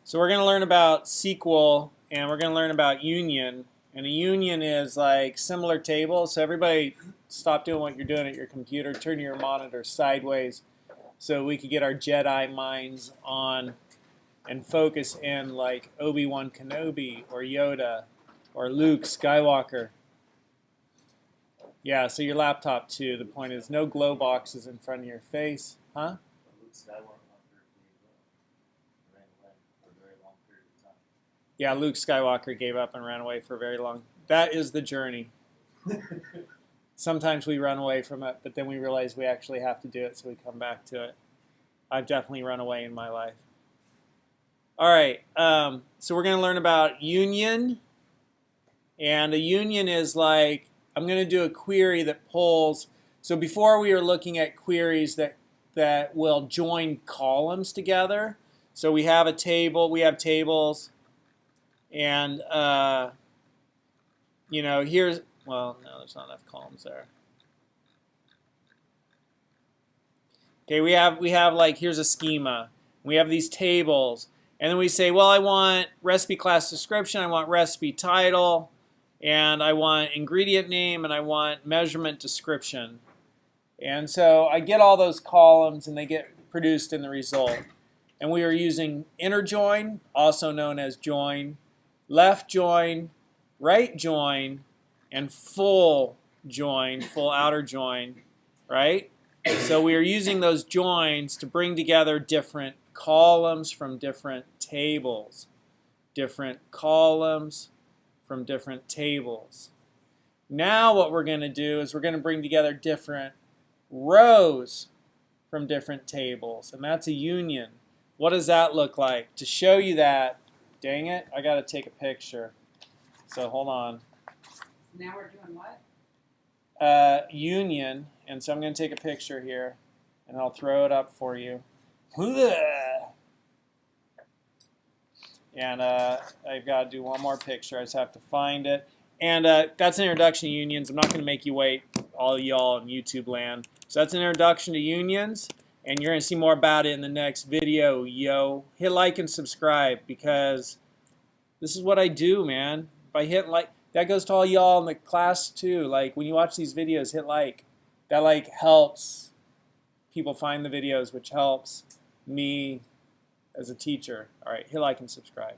So we're going to learn about SQL, and we're going to learn about union. And a union is like similar tables. So everybody stop doing what you're doing at your computer. Turn your monitor sideways so we could get our Jedi minds on and focus in like Obi-Wan Kenobi or Yoda or Luke Skywalker. Yeah, so your laptop too. The point is no glow boxes in front of your face. Huh? Yeah, Luke Skywalker gave up and ran away for very long. That is the journey. Sometimes we run away from it, but then we realize we actually have to do it, so we come back to it. I've definitely run away in my life. All right, so we're going to learn about union. And a union is like, I'm going to do a query that pulls. So before we were looking at queries that will join columns together. So we have a table, we have tables. And, you know, here's, well, no, there's not enough columns there. Okay, we have like, here's a schema. We have these tables. And then we say, well, I want recipe class description, I want recipe title, and I want ingredient name, and I want measurement description. And so I get all those columns, and they get produced in the result. And we are using inner join, also known as join, left join, right join, and full join, full outer join, right? So we are using those joins to bring together different columns from different tables. Different columns from different tables. Now what we're going to do is we're going to bring together different rows from different tables, and that's a union. What does that look like? To show you that, dang it, I got to take a picture. So hold on. Now we're doing what? Union, and so I'm going to take a picture here, and I'll throw it up for you. And I've got to do one more picture. I just have to find it. And that's an introduction to unions. I'm not going to make you wait, all y'all in YouTube land. So that's an introduction to unions, and you're going to see more about it in the next video, yo. Hit like and subscribe, because this is what I do, man. If I hit like, that goes to all y'all in the class too. Like, when you watch these videos, hit like. That like helps people find the videos, which helps me as a teacher. All right, hit like and subscribe.